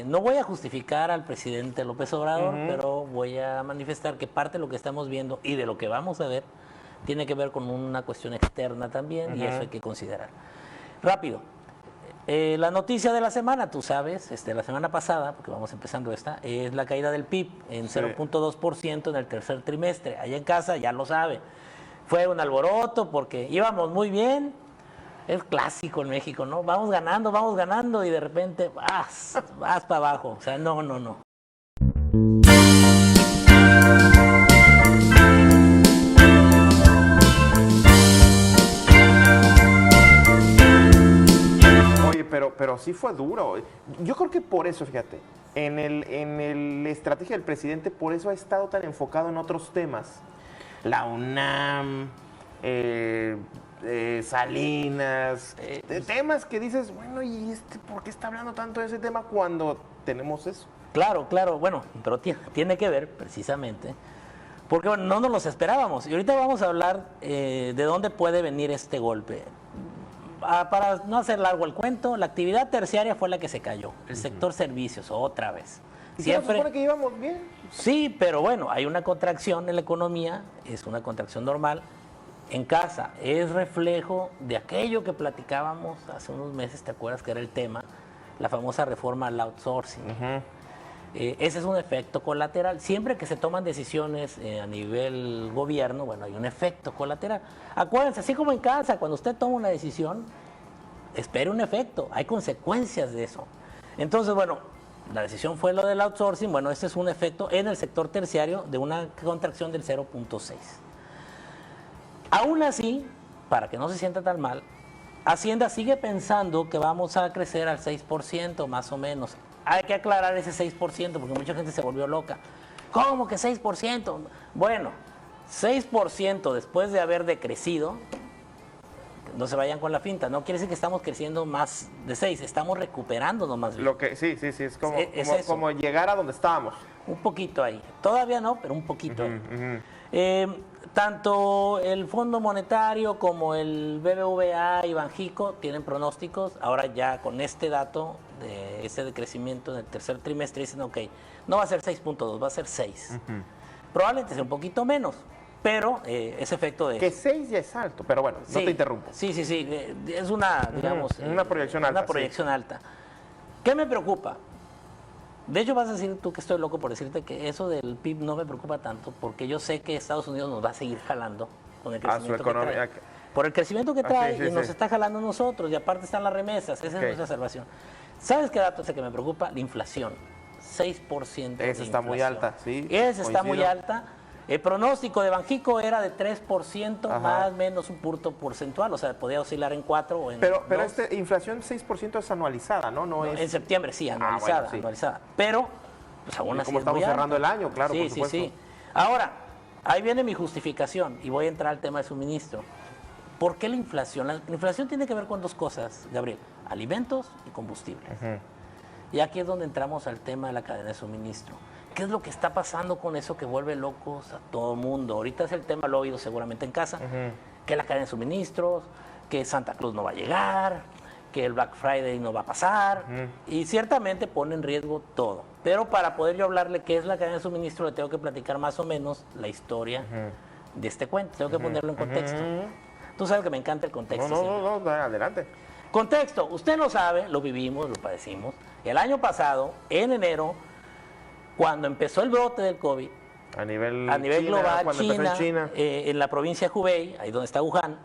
no voy a justificar al presidente López Obrador, pero voy a manifestar que parte de lo que estamos viendo y de lo que vamos a ver tiene que ver con una cuestión externa también, y eso hay que considerar. Rápido. La noticia de la semana, tú sabes, la semana pasada, porque vamos empezando esta, es la caída del PIB en 0.2% en el tercer trimestre. Allá en casa ya lo sabe. Fue un alboroto porque íbamos muy bien. Es clásico en México, ¿no? Vamos ganando y de repente vas para abajo. O sea, no. Oye, pero sí fue duro. Yo creo que por eso, fíjate, la estrategia del presidente, por eso ha estado tan enfocado en otros temas. La UNAM, Salinas, temas que dices, bueno, ¿y por qué está hablando tanto de ese tema cuando tenemos eso? Claro, bueno, pero tiene que ver precisamente, porque bueno, no nos los esperábamos. Y ahorita vamos a hablar de dónde puede venir este golpe. Para no hacer largo el cuento, la actividad terciaria fue la que se cayó, el sector servicios, otra vez. ¿Y siempre se supone que íbamos bien? Sí, pero bueno, hay una contracción en la economía, es una contracción normal. En casa es reflejo de aquello que platicábamos hace unos meses, ¿te acuerdas que era el tema? La famosa reforma al outsourcing. Ese es un efecto colateral. Siempre que se toman decisiones a nivel gobierno, bueno, hay un efecto colateral. Acuérdense, así como en casa, cuando usted toma una decisión, espere un efecto, hay consecuencias de eso. Entonces, bueno, la decisión fue lo del outsourcing, bueno, este es un efecto en el sector terciario de una contracción del 0.6. Aún así, para que no se sienta tan mal, Hacienda sigue pensando que vamos a crecer al 6% más o menos. Hay que aclarar ese 6% porque mucha gente se volvió loca. ¿Cómo que 6%? Bueno, 6% después de haber decrecido, no se vayan con la finta, no quiere decir que estamos creciendo más de 6, estamos recuperándonos más bien. Sí, es como llegar a donde estábamos. Un poquito ahí, todavía no, pero un poquito ahí. Tanto el Fondo Monetario como el BBVA y Banjico tienen pronósticos. Ahora ya con este dato de ese decrecimiento en el tercer trimestre dicen, ok, no va a ser 6.2, va a ser 6. Probablemente sea un poquito menos, pero ese efecto de... Que 6 ya es alto, pero bueno, no te interrumpo. Sí, es una, digamos... una proyección alta. Una proyección alta. ¿Qué me preocupa? De hecho, vas a decir tú que estoy loco por decirte que eso del PIB no me preocupa tanto, porque yo sé que Estados Unidos nos va a seguir jalando con el crecimiento que trae. Por el crecimiento que trae, y nos está jalando nosotros, y aparte están las remesas, esa es nuestra observación. ¿Sabes qué dato es el que me preocupa? La inflación, 6% de Esa está muy alta, sí. Esa está muy alta. El pronóstico de Banjico era de 3%, más o menos un punto porcentual, o sea, podía oscilar en 4 o en Pero 2. Inflación 6% es anualizada, ¿no? No es... En septiembre sí, anualizada, anualizada. Pero, pues aún así como estamos cerrando el año, claro, por supuesto. Sí. Ahora, ahí viene mi justificación, y voy a entrar al tema de suministro. ¿Por qué la inflación? La inflación tiene que ver con dos cosas, Gabriel, alimentos y combustibles. Y aquí es donde entramos al tema de la cadena de suministro. ¿Qué es lo que está pasando con eso que vuelve locos a todo el mundo? Ahorita es el tema, lo he oído seguramente en casa, que la cadena de suministros, que Santa Claus no va a llegar, que el Black Friday no va a pasar, y ciertamente pone en riesgo todo. Pero para poder yo hablarle qué es la cadena de suministro, le tengo que platicar más o menos la historia de este cuento, tengo que ponerlo en contexto. Tú sabes que me encanta el contexto. No, adelante. Contexto, usted no sabe, lo vivimos, lo padecimos. El año pasado, en enero, cuando empezó el brote del COVID, a nivel global, China. En la provincia de Hubei, ahí donde está Wuhan,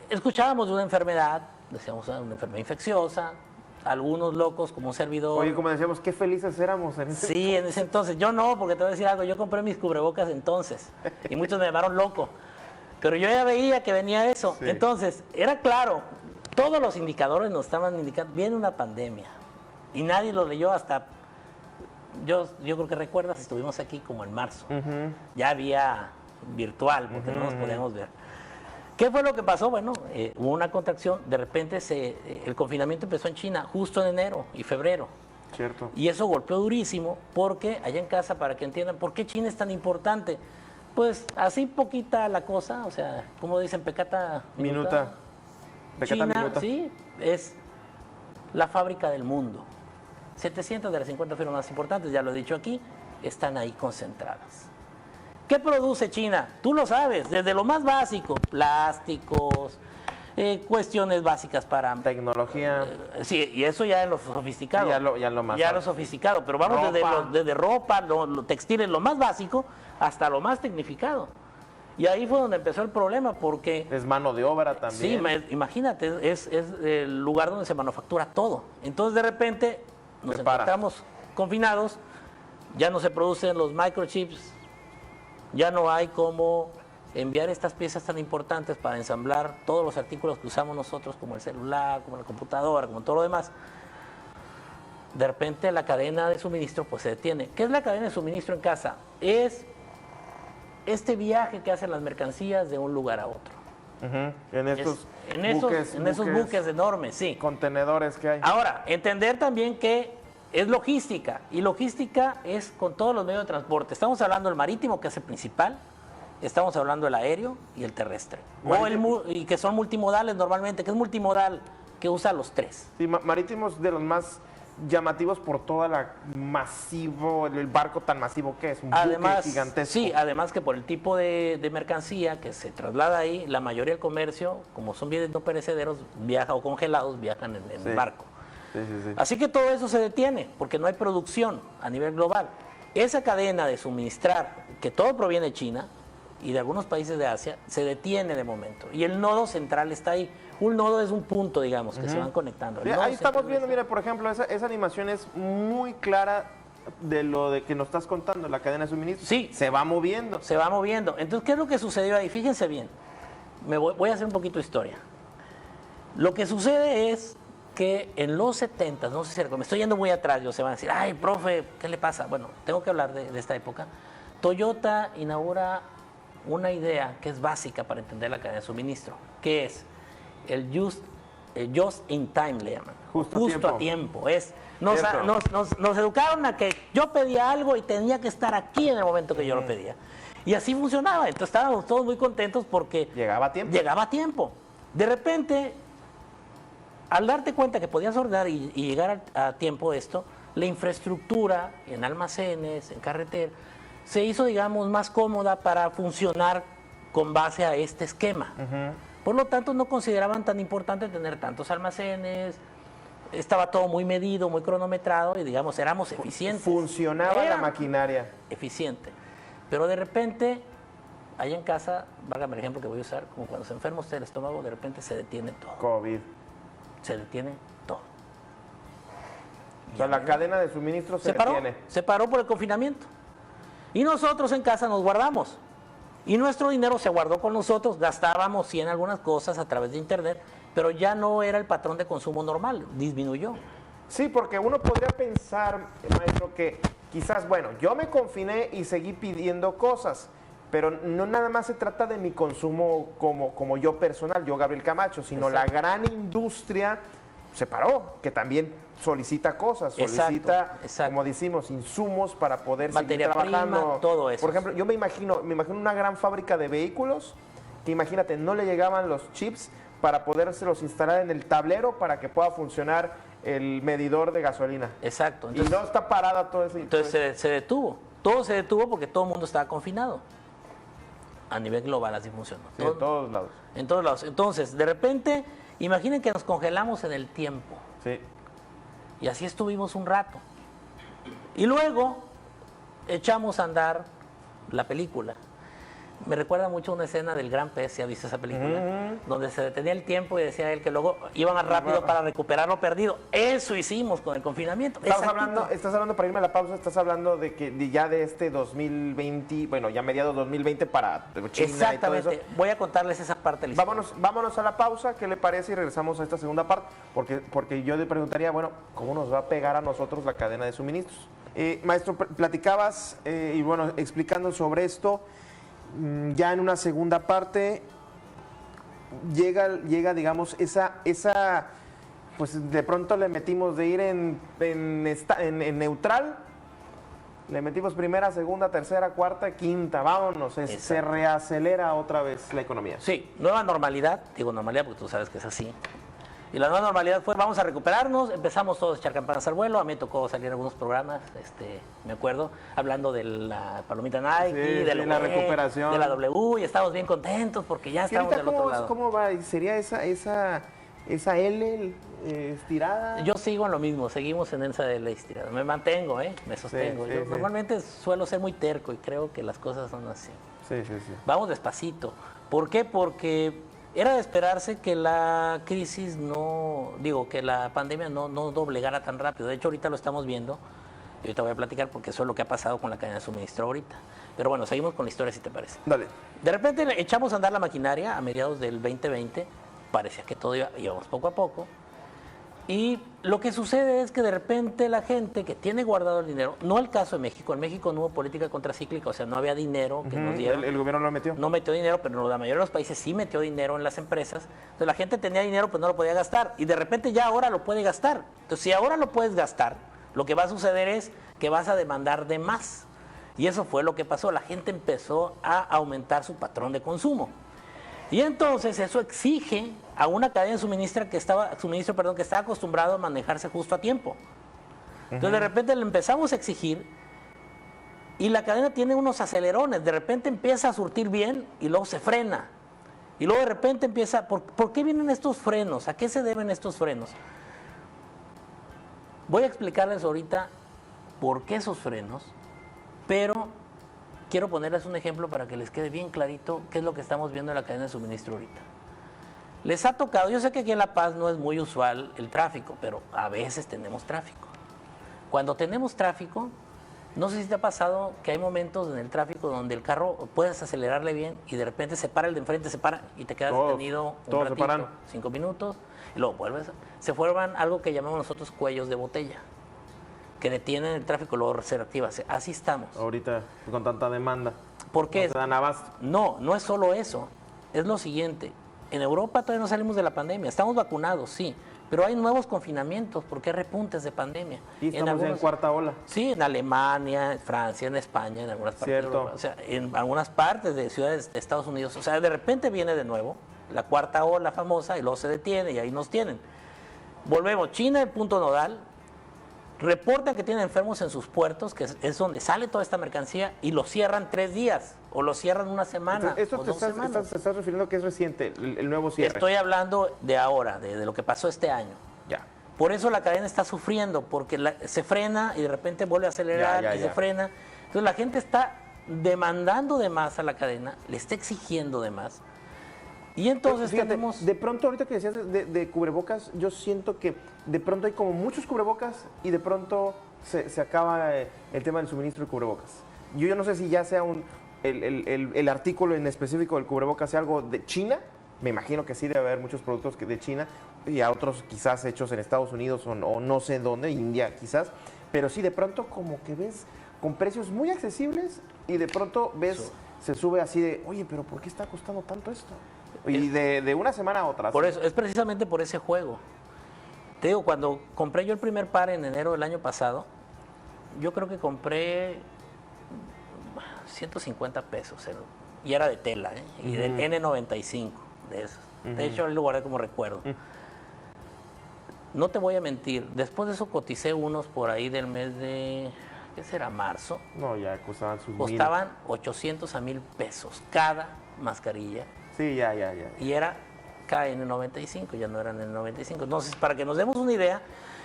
escuchábamos de una enfermedad, decíamos una enfermedad infecciosa, algunos locos como un servidor. Oye, como decíamos, qué felices éramos en ese Sí, en ese entonces. Yo no, porque te voy a decir algo, yo compré mis cubrebocas entonces, y muchos me llamaron loco, pero yo ya veía que venía eso. Sí. Entonces, era claro, todos los indicadores nos estaban indicando, viene una pandemia, y nadie lo leyó hasta... Yo creo que recuerdas, estuvimos aquí como en marzo. Ya había virtual, porque no nos podíamos ver. ¿Qué fue lo que pasó? Bueno, hubo una contracción. De repente el confinamiento empezó en China justo en enero y febrero. Cierto. Y eso golpeó durísimo porque allá en casa, para que entiendan, ¿por qué China es tan importante? Pues así poquita la cosa, o sea, como dicen, pecata minuta. Pecata China, minuta. sí, es la fábrica del mundo. 700 de las 50 firmas más importantes, ya lo he dicho aquí, están ahí concentradas. ¿Qué produce China? Tú lo sabes, desde lo más básico, plásticos, cuestiones básicas para... Tecnología. Sí, y eso ya es lo sofisticado. Ya lo más ya lo sofisticado, pero vamos desde ropa, lo textiles, lo más básico, hasta lo más tecnificado. Y ahí fue donde empezó el problema, porque... Es mano de obra también. Sí, imagínate, es el lugar donde se manufactura todo. Entonces, de repente, nos encontramos confinados, ya no se producen los microchips, ya no hay cómo enviar estas piezas tan importantes para ensamblar todos los artículos que usamos nosotros, como el celular, como la computadora, como todo lo demás. De repente la cadena de suministro pues se detiene. ¿Qué es la cadena de suministro en casa? Es este viaje que hacen las mercancías de un lugar a otro. En esos buques enormes, sí. Contenedores que hay. Ahora, entender también que es logística, y logística es con todos los medios de transporte. Estamos hablando del marítimo, que es el principal, estamos hablando del aéreo y el terrestre. Y que son multimodales normalmente, que es multimodal, que usa los tres. Sí, marítimos de los más llamativos por toda la masivo, el barco tan masivo que es, un buque gigantesco. Sí, además que por el tipo de mercancía que se traslada ahí, la mayoría del comercio, como son bienes no perecederos, viaja o congelados, viajan en el barco. Sí. Así que todo eso se detiene, porque no hay producción a nivel global. Esa cadena de suministrar, que todo proviene de China y de algunos países de Asia, se detiene de momento. Y el nodo central está ahí. Un nodo es un punto, digamos, que se van conectando. Ahí estamos viendo, mira, por ejemplo, esa animación es muy clara de lo de que nos estás contando, la cadena de suministro. Sí. Se va moviendo. Se va moviendo. Entonces, ¿qué es lo que sucedió ahí? Fíjense bien. Voy a hacer un poquito de historia. Lo que sucede es que en los 70, no sé si me estoy yendo muy atrás, se van a decir, ay, profe, ¿qué le pasa? Bueno, tengo que hablar de esta época. Toyota inaugura una idea que es básica para entender la cadena de suministro, que es el just in time, le llaman. Justo a tiempo. Nos educaron a que yo pedía algo y tenía que estar aquí en el momento que yo lo pedía. Y así funcionaba. Entonces estábamos todos muy contentos porque llegaba a tiempo. De repente, al darte cuenta que podías ordenar y llegar a tiempo esto, la infraestructura en almacenes, en carretera, se hizo, digamos, más cómoda para funcionar con base a este esquema. Por lo tanto, no consideraban tan importante tener tantos almacenes, estaba todo muy medido, muy cronometrado y, digamos, éramos eficientes. Funcionaba la maquinaria. Eficiente. Pero de repente, allá en casa, válgame el ejemplo que voy a usar, como cuando se enferma usted el estómago, de repente se detiene todo. COVID. Se detiene todo. O sea, la cadena de suministro se detiene. Se paró por el confinamiento. Y nosotros en casa nos guardamos. Y nuestro dinero se guardó con nosotros, gastábamos sí en algunas cosas a través de internet, pero ya no era el patrón de consumo normal, disminuyó. Sí, porque uno podría pensar, maestro, que quizás, bueno, yo me confiné y seguí pidiendo cosas, pero no nada más se trata de mi consumo como yo personal, yo Gabriel Camacho, sino la gran industria se paró, que también solicita cosas, solicita, como decimos, insumos para poder seguir trabajando. Prima, todo eso. Por ejemplo, yo me imagino una gran fábrica de vehículos, que imagínate, no le llegaban los chips para podérselos instalar en el tablero para que pueda funcionar el medidor de gasolina. Exacto. Entonces, y no está parada todo eso. Entonces se detuvo. Todo se detuvo porque todo el mundo estaba confinado. A nivel global así funcionó. Sí, en todos lados. En todos lados. Entonces, de repente, imaginen que nos congelamos en el tiempo. Sí. Y así estuvimos un rato. Y luego echamos a andar la película. Me recuerda mucho una escena del Gran Pez, si has visto esa película, donde se detenía el tiempo y decía él que luego iba más rápido para recuperar lo perdido. Eso hicimos con el confinamiento. Estás hablando, para irme a la pausa, estás hablando de que ya de este 2020, bueno, ya mediados 2020 para China. Exactamente. Y todo eso. Voy a contarles esa parte de la historia. Vámonos a la pausa, ¿qué le parece? Y regresamos a esta segunda parte, porque yo le preguntaría, bueno, ¿cómo nos va a pegar a nosotros la cadena de suministros? Maestro, platicabas y bueno, explicando sobre esto. Ya en una segunda parte llega digamos, esa pues de pronto le metimos de ir en neutral, le metimos primera, segunda, tercera, cuarta, quinta, vámonos, se reacelera otra vez la economía. Sí, nueva normalidad, digo normalidad porque tú sabes que es así. Y la nueva normalidad fue, vamos a recuperarnos, empezamos todos a echar campanas al vuelo, a mí me tocó salir en algunos programas, me acuerdo, hablando de la palomita Nike, de la recuperación, de la W, y estábamos bien contentos porque ya estábamos del otro lado. ¿Cómo va? ¿Sería esa L estirada? Yo sigo en lo mismo, seguimos en esa L estirada, me mantengo, me sostengo. Yo normalmente suelo ser muy terco y creo que las cosas son así. Sí. Vamos despacito. ¿Por qué? Porque era de esperarse que la crisis que la pandemia no doblegara tan rápido. De hecho, ahorita lo estamos viendo. Y ahorita voy a platicar porque eso es lo que ha pasado con la cadena de suministro ahorita. Pero bueno, seguimos con la historia, si te parece. Dale. De repente echamos a andar la maquinaria a mediados del 2020. Parecía que todo íbamos poco a poco. Y lo que sucede es que de repente la gente que tiene guardado el dinero, no el caso de México, en México no hubo política contracíclica, o sea, no había dinero que nos dieron. El gobierno no metió. No metió dinero, pero la mayoría de los países sí metió dinero en las empresas. Entonces la gente tenía dinero, pues no lo podía gastar. Y de repente ya ahora lo puede gastar. Entonces si ahora lo puedes gastar, lo que va a suceder es que vas a demandar de más. Y eso fue lo que pasó. La gente empezó a aumentar su patrón de consumo. Y entonces eso exige a una cadena de suministro que estaba acostumbrado a manejarse justo a tiempo. Entonces de repente le empezamos a exigir y la cadena tiene unos acelerones. De repente empieza a surtir bien y luego se frena. Y luego de repente empieza... ¿Por qué vienen estos frenos? ¿A qué se deben estos frenos? Voy a explicarles ahorita por qué esos frenos, pero quiero ponerles un ejemplo para que les quede bien clarito qué es lo que estamos viendo en la cadena de suministro ahorita. Les ha tocado, yo sé que aquí en La Paz no es muy usual el tráfico, pero a veces tenemos tráfico. Cuando tenemos tráfico, no sé si te ha pasado que hay momentos en el tráfico donde el carro puedes acelerarle bien y de repente se para el de enfrente, se para y te quedas detenido un ratito, 5 minutos, y luego vuelves. Se forman algo que llamamos nosotros cuellos de botella, que detienen el tráfico, luego se reactiva. Así estamos. Ahorita, con tanta demanda. ¿Por qué? No se dan abasto. No es solo eso. Es lo siguiente. En Europa todavía no salimos de la pandemia. Estamos vacunados, sí. Pero hay nuevos confinamientos porque hay repuntes de pandemia. Y estamos en cuarta ola. Sí, en Alemania, en Francia, en España, en algunas partes de Europa, o sea, en algunas partes de ciudades de Estados Unidos. O sea, de repente viene de nuevo la cuarta ola famosa y luego se detiene y ahí nos tienen. Volvemos. China, el punto nodal, reportan que tienen enfermos en sus puertos, que es donde sale toda esta mercancía, y lo cierran 3 días, o lo cierran una semana. Esto te estás refiriendo que es reciente, el nuevo cierre. Estoy hablando de ahora, de lo que pasó este año. Ya. Por eso la cadena está sufriendo, porque se frena y de repente vuelve a acelerar y se frena. Entonces la gente está demandando de más a la cadena, le está exigiendo de más. Y entonces de pronto, ahorita que decías de cubrebocas, yo siento que de pronto hay como muchos cubrebocas y de pronto se acaba el tema del suministro de cubrebocas. Yo no sé si ya sea el artículo en específico del cubrebocas sea algo de China. Me imagino que sí debe haber muchos productos de China y a otros quizás hechos en Estados Unidos o no sé dónde, India quizás. Pero sí, de pronto como que ves con precios muy accesibles y de pronto ves, se sube así de, oye, pero ¿por qué está costando tanto esto? Y de una semana a otra. Por eso, es precisamente por ese juego. Te digo, cuando compré yo el primer par en enero del año pasado, yo creo que compré 150 pesos. Y era de tela, y del N95 de esos. De hecho, ahí lo guardé como recuerdo. No te voy a mentir, después de eso coticé unos por ahí del mes de, ¿qué será? Marzo. No, ya costaban sus Costaban 800 a 1000 pesos cada mascarilla. Sí, ya. Y era KN95, ya no eran N95. Entonces, para que nos demos una idea,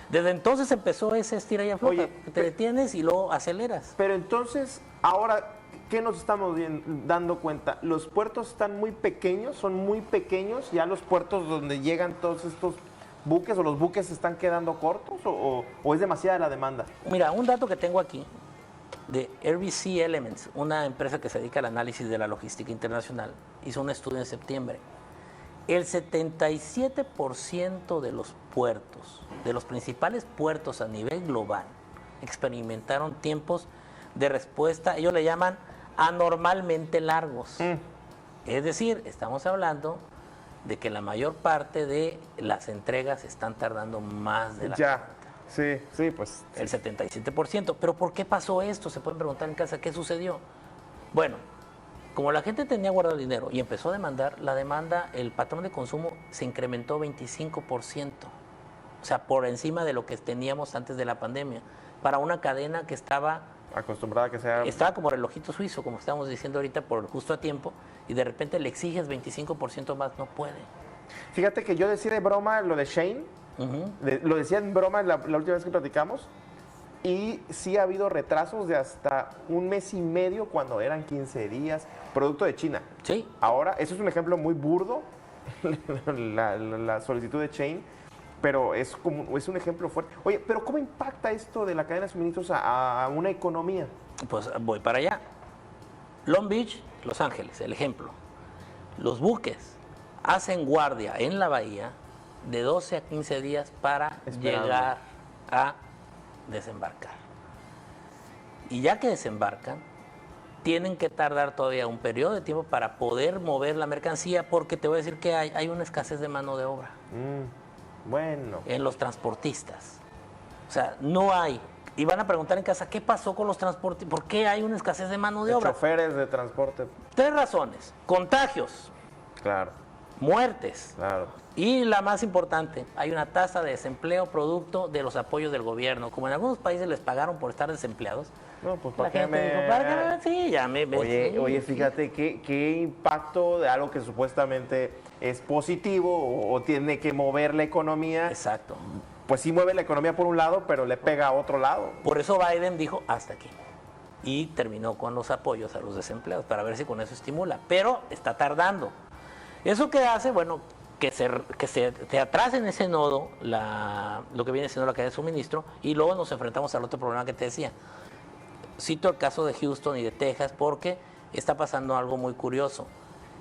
desde entonces empezó ese estira y afloja, que te detienes y luego aceleras. Pero entonces, ahora, ¿qué nos estamos dando cuenta? Los puertos están muy pequeños, son muy pequeños, ya los puertos donde llegan todos estos buques o los buques se están quedando cortos o es demasiada la demanda. Mira, un dato que tengo aquí de RBC Elements, una empresa que se dedica al análisis de la logística internacional, hizo un estudio en septiembre. El 77% de los puertos, de los principales puertos a nivel global, experimentaron tiempos de respuesta, ellos le llaman anormalmente largos. Es decir, estamos hablando de que la mayor parte de las entregas están tardando más de la cuenta. Sí, pues. El 77%. ¿Pero por qué pasó esto? Se pueden preguntar en casa, ¿qué sucedió? Bueno, Como la gente tenía guardado dinero y empezó a demandar, la demanda, el patrón de consumo se incrementó 25%. O sea, por encima de lo que teníamos antes de la pandemia. Para una cadena que estaba acostumbrada a que sea... Estaba como relojito suizo, como estamos diciendo ahorita, por justo a tiempo, y de repente le exiges 25% más, no puede. Fíjate que yo decía de broma lo de Shane, lo decía en broma la última vez que platicamos, y sí ha habido retrasos de hasta un mes y medio cuando eran 15 días, producto de China. Sí. Ahora, eso es un ejemplo muy burdo, la solicitud de Shane, pero es un ejemplo fuerte. Oye, pero ¿cómo impacta esto de la cadena de suministros a una economía? Pues voy para allá. Long Beach, Los Ángeles, el ejemplo. Los buques hacen guardia en la bahía de 12 a 15 días para llegar a desembarcar. Y ya que desembarcan, tienen que tardar todavía un periodo de tiempo para poder mover la mercancía, porque te voy a decir que hay una escasez de mano de obra. Bueno. En los transportistas. O sea, no hay. Y van a preguntar en casa, ¿qué pasó con los transportistas? ¿Por qué hay una escasez de mano de obra? Choferes de transporte. 3 razones. Contagios. Claro. Muertes. Claro. Y la más importante, hay una tasa de desempleo producto de los apoyos del gobierno. Como en algunos países les pagaron por estar desempleados. No, pues la gente dijo, ¿para qué? Sí, ya me... Oye, fíjate qué impacto de algo que supuestamente es positivo o tiene que mover la economía. Exacto. Pues sí mueve la economía por un lado, pero le pega a otro lado. Por eso Biden dijo, hasta aquí. Y terminó con los apoyos a los desempleados, para ver si con eso estimula. Pero está tardando. ¿Eso qué hace? Bueno, que se atrase en ese nodo lo que viene siendo la cadena de suministro, y luego nos enfrentamos al otro problema que te decía. Cito el caso de Houston y de Texas porque está pasando algo muy curioso.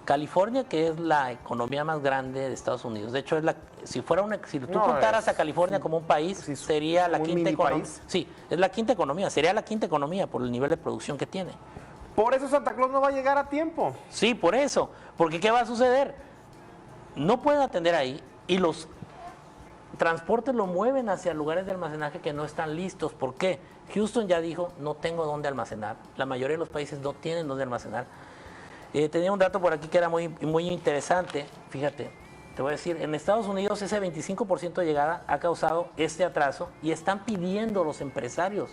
California, que es la economía más grande de Estados Unidos, de hecho si tú contaras a California como un país, sería la quinta economía. Sí, es la quinta economía, sería la quinta economía por el nivel de producción que tiene. Por eso Santa Claus no va a llegar a tiempo. Sí, por eso, porque ¿qué va a suceder? No pueden atender ahí y los transportes lo mueven hacia lugares de almacenaje que no están listos. ¿Por qué? Houston ya dijo, no tengo dónde almacenar. La mayoría de los países no tienen dónde almacenar. Tenía un dato por aquí que era muy, muy interesante. Fíjate, te voy a decir, en Estados Unidos ese 25% de llegada ha causado este atraso y están pidiendo los empresarios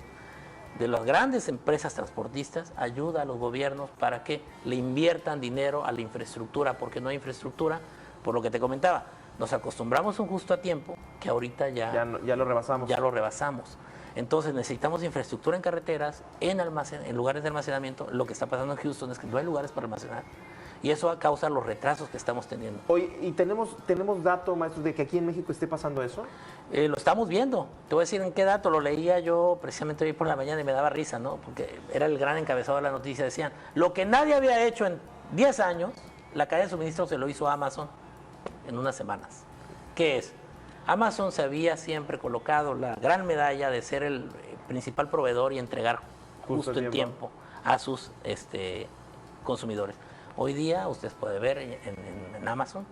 de las grandes empresas transportistas ayuda a los gobiernos para que le inviertan dinero a la infraestructura, porque no hay infraestructura, por lo que te comentaba. Nos acostumbramos a un justo a tiempo que ahorita ya lo rebasamos. Ya lo rebasamos. Entonces necesitamos infraestructura en carreteras, en lugares de almacenamiento. Lo que está pasando en Houston es que no hay lugares para almacenar. Y eso causa los retrasos que estamos teniendo. Oye, ¿y tenemos dato, maestro, de que aquí en México esté pasando eso? Lo estamos viendo. Te voy a decir en qué dato. Lo leía yo precisamente hoy por la mañana y me daba risa, ¿no? Porque era el gran encabezado de la noticia. Decían, lo que nadie había hecho en 10 años, la cadena de suministro se lo hizo Amazon en unas semanas. ¿Qué es? Amazon se había siempre colocado la gran medalla de ser el principal proveedor y entregar justo en tiempo a sus consumidores. Hoy día, ustedes pueden ver en Amazon,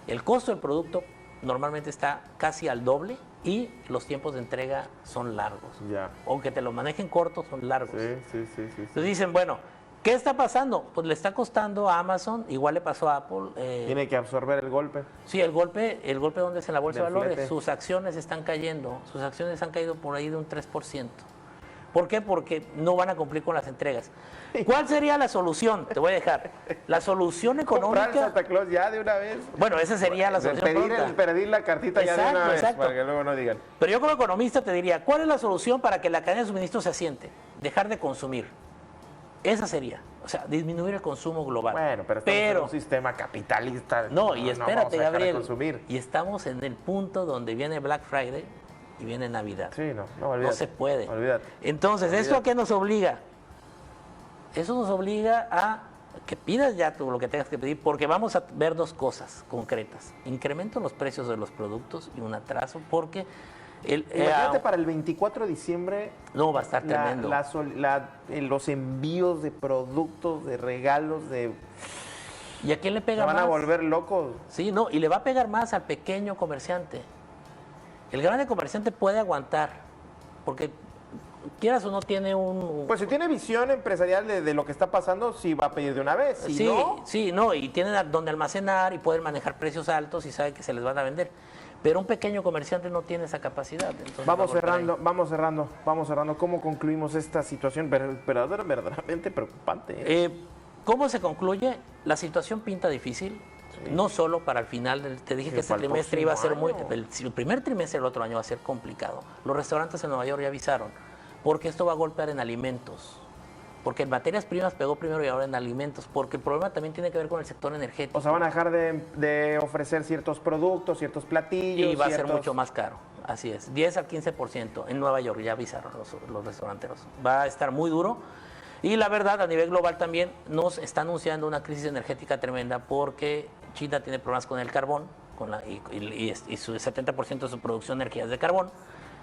el costo del producto normalmente está casi al doble y los tiempos de entrega son largos. Ya. Aunque te lo manejen corto, son largos. Sí. Entonces dicen, bueno, ¿qué está pasando? Pues le está costando a Amazon, igual le pasó a Apple. Tiene que absorber el golpe. Sí, el golpe donde es en la bolsa de valores. Flete. Sus acciones están cayendo, sus acciones han caído por ahí de un 3%. ¿Por qué? Porque no van a cumplir con las entregas. ¿Cuál sería la solución? Te voy a dejar. La solución económica... Comprar Santa Claus ya de una vez. Bueno, esa sería la solución. Pedir la cartita ya de una vez, para que luego no digan. Pero yo como economista te diría, ¿cuál es la solución para que la cadena de suministro se asiente? Dejar de consumir. Esa sería. O sea, disminuir el consumo global. Bueno, pero estamos en un sistema capitalista. No, y espérate, Gabriel. Consumir. Y estamos en el punto donde viene Black Friday y viene Navidad. Sí, no, olvídate. No se puede. Olvídate. Entonces, ¿eso a qué nos obliga? Eso nos obliga a que pidas ya tú lo que tengas que pedir, porque vamos a ver dos cosas concretas. Incremento en los precios de los productos y un atraso, porque... Imagínate para el 24 de diciembre. No, va a estar tremendo. Los envíos de productos, de regalos, ¿Y a quién le pega más? Van a volver locos. Sí, no, y le va a pegar más al pequeño comerciante. El grande comerciante puede aguantar, porque quieras o no, tiene un... Pues si tiene visión empresarial de lo que está pasando, sí va a pedir de una vez. Si sí, no, sí, no, y tienen donde almacenar y pueden manejar precios altos y saben que se les van a vender. Pero un pequeño comerciante no tiene esa capacidad. Entonces vamos va por ahí. cerrando. ¿Cómo concluimos esta situación verdaderamente preocupante? ¿Cómo se concluye? La situación pinta difícil, no solo para el final, te dije Sí, que este para el trimestre iba a ser próximo muy, año. el primer trimestre del otro año va a ser complicado. Los restaurantes en Nueva York ya avisaron, porque esto va a golpear en alimentos, porque en materias primas pegó primero y ahora en alimentos, porque el problema también tiene que ver con el sector energético. O sea, van a dejar de ofrecer ciertos productos, ciertos platillos. Y va a ser mucho más caro, así es, 10 al 15% en Nueva York, ya avisaron los restauranteros. Va a estar muy duro. Y la verdad, a nivel global también nos está anunciando una crisis energética tremenda porque China tiene problemas con el carbón y su 70% de su producción de energía es de carbón.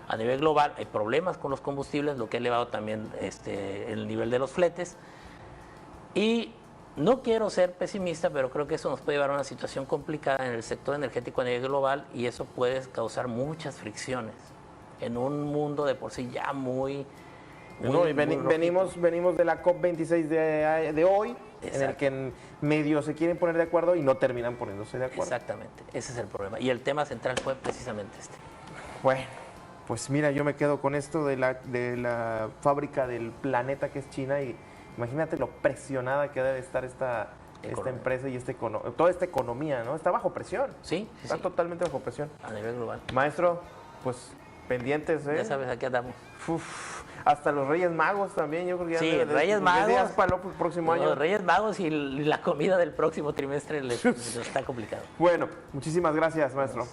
A nivel global hay problemas con los combustibles, lo que ha elevado también el nivel de los fletes. Y no quiero ser pesimista, pero creo que eso nos puede llevar a una situación complicada en el sector energético a nivel global y eso puede causar muchas fricciones en un mundo de por sí ya muy... No, y venimos de la COP26 de hoy, Exacto. en el que en medio se quieren poner de acuerdo y no terminan poniéndose de acuerdo. Exactamente, ese es el problema. Y el tema central fue precisamente este. Bueno, pues mira, yo me quedo con esto de la fábrica del planeta que es China y imagínate lo presionada que debe estar esta empresa y toda esta economía, ¿no? Está bajo presión. Sí, Está sí, totalmente bajo presión. a nivel global. Maestro, pues pendientes, ¿eh? Ya sabes, aquí andamos. Uf, hasta los Reyes Magos también, yo creo que ya Sí, debe Reyes Magos. días para el próximo año. Los Reyes Magos y la comida del próximo trimestre les está complicado. Bueno, muchísimas gracias, maestro.